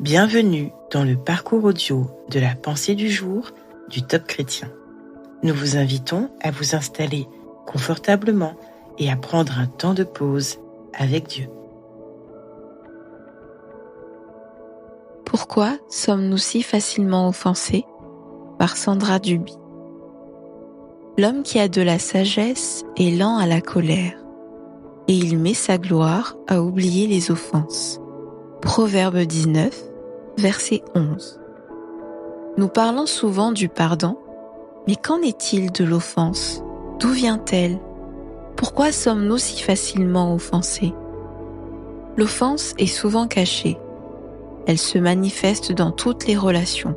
Bienvenue dans le parcours audio de la pensée du jour du Top Chrétien. Nous vous invitons à vous installer confortablement et à prendre un temps de pause avec Dieu. Pourquoi sommes-nous si facilement offensés ? Par Sandra Duby. L'homme qui a de la sagesse est lent à la colère, et il met sa gloire à oublier les offenses. Proverbe 19, verset 11. Nous parlons souvent du pardon, mais qu'en est-il de l'offense ? D'où vient-elle ? Pourquoi sommes-nous si facilement offensés ? L'offense est souvent cachée. Elle se manifeste dans toutes les relations.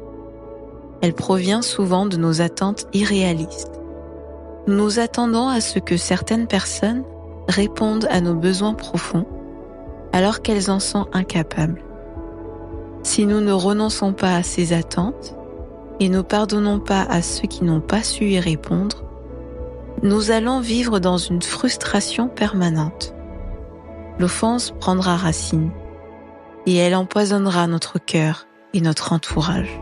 Elle provient souvent de nos attentes irréalistes. Nous nous attendons à ce que certaines personnes répondent à nos besoins profonds, alors qu'elles en sont incapables. Si nous ne renonçons pas à ces attentes et ne pardonnons pas à ceux qui n'ont pas su y répondre, nous allons vivre dans une frustration permanente. L'offense prendra racine et elle empoisonnera notre cœur et notre entourage.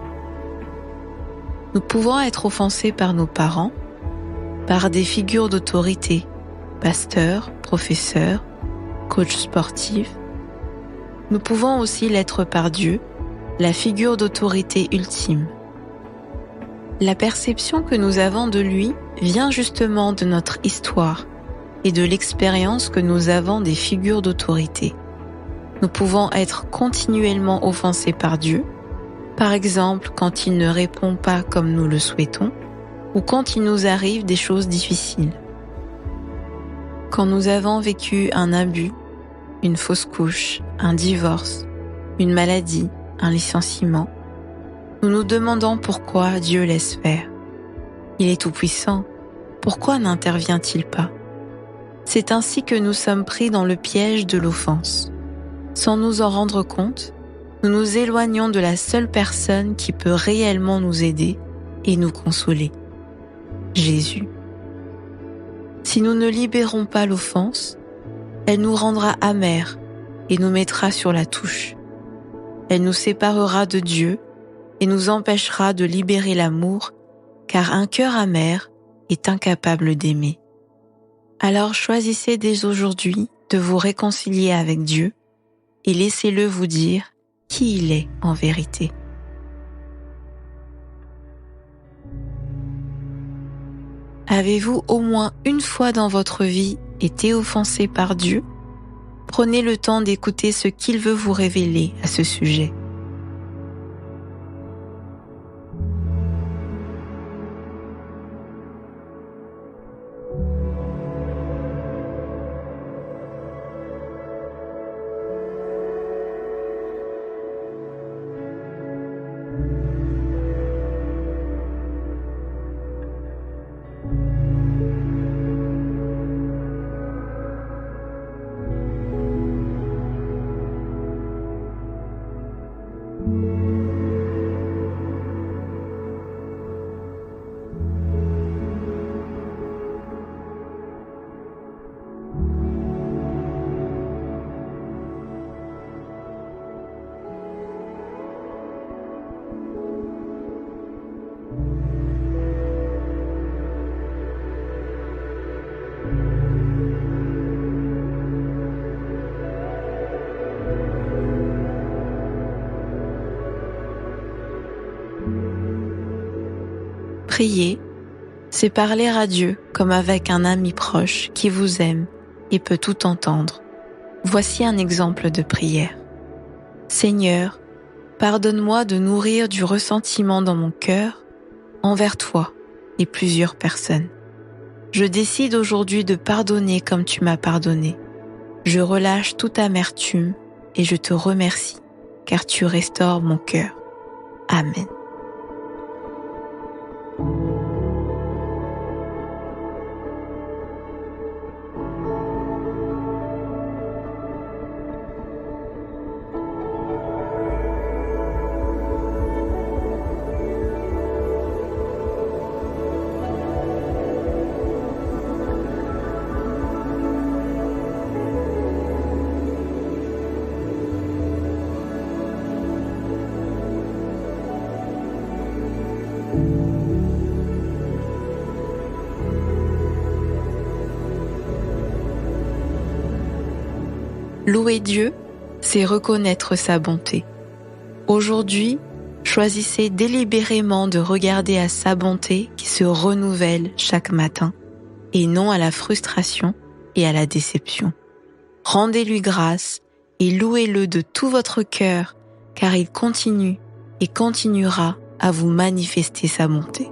Nous pouvons être offensés par nos parents, par des figures d'autorité, pasteurs, professeurs, coachs sportifs. Nous pouvons aussi l'être par Dieu, la figure d'autorité ultime. La perception que nous avons de lui vient justement de notre histoire et de l'expérience que nous avons des figures d'autorité. Nous pouvons être continuellement offensés par Dieu, par exemple quand il ne répond pas comme nous le souhaitons, ou quand il nous arrive des choses difficiles. Quand nous avons vécu un abus, une fausse couche, un divorce, une maladie, un licenciement, nous nous demandons pourquoi Dieu laisse faire. Il est tout-puissant, pourquoi n'intervient-il pas ? C'est ainsi que nous sommes pris dans le piège de l'offense. Sans nous en rendre compte, nous nous éloignons de la seule personne qui peut réellement nous aider et nous consoler. Jésus. Si nous ne libérons pas l'offense, elle nous rendra amers et nous mettra sur la touche. Elle nous séparera de Dieu et nous empêchera de libérer l'amour, car un cœur amer est incapable d'aimer. Alors choisissez dès aujourd'hui de vous réconcilier avec Dieu et laissez-le vous dire qui il est en vérité. Avez-vous au moins une fois dans votre vie été offensé par Dieu ? Prenez le temps d'écouter ce qu'il veut vous révéler à ce sujet. Prier, c'est parler à Dieu comme avec un ami proche qui vous aime et peut tout entendre. Voici un exemple de prière. Seigneur, pardonne-moi de nourrir du ressentiment dans mon cœur envers toi et plusieurs personnes. Je décide aujourd'hui de pardonner comme tu m'as pardonné. Je relâche toute amertume et je te remercie car tu restaures mon cœur. Amen. Louer Dieu, c'est reconnaître sa bonté. Aujourd'hui, choisissez délibérément de regarder à sa bonté qui se renouvelle chaque matin et non à la frustration et à la déception. Rendez-lui grâce et louez-le de tout votre cœur car il continue et continuera à vous manifester sa bonté.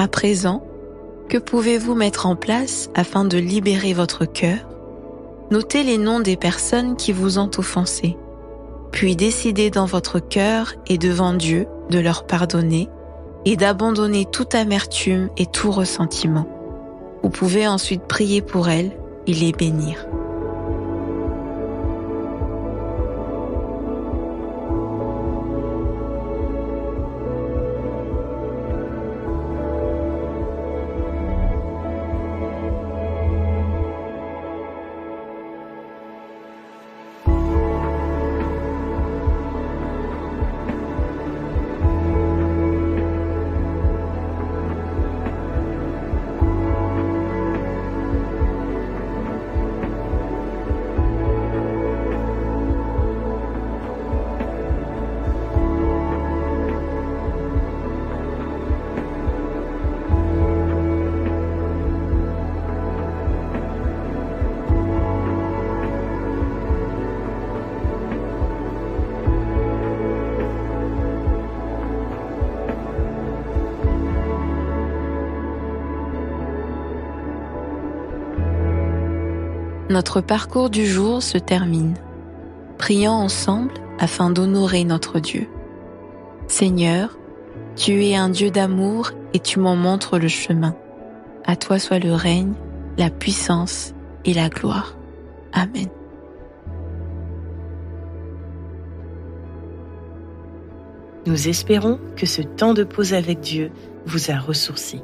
À présent, que pouvez-vous mettre en place afin de libérer votre cœur? Notez les noms des personnes qui vous ont offensé, puis décidez dans votre cœur et devant Dieu de leur pardonner et d'abandonner toute amertume et tout ressentiment. Vous pouvez ensuite prier pour elles et les bénir. Notre parcours du jour se termine. Prions ensemble afin d'honorer notre Dieu. Seigneur, tu es un Dieu d'amour et tu m'en montres le chemin. À toi soit le règne, la puissance et la gloire. Amen. Nous espérons que ce temps de pause avec Dieu vous a ressourci.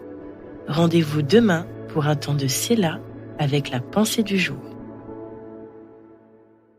Rendez-vous demain pour un temps de Séla avec la pensée du jour.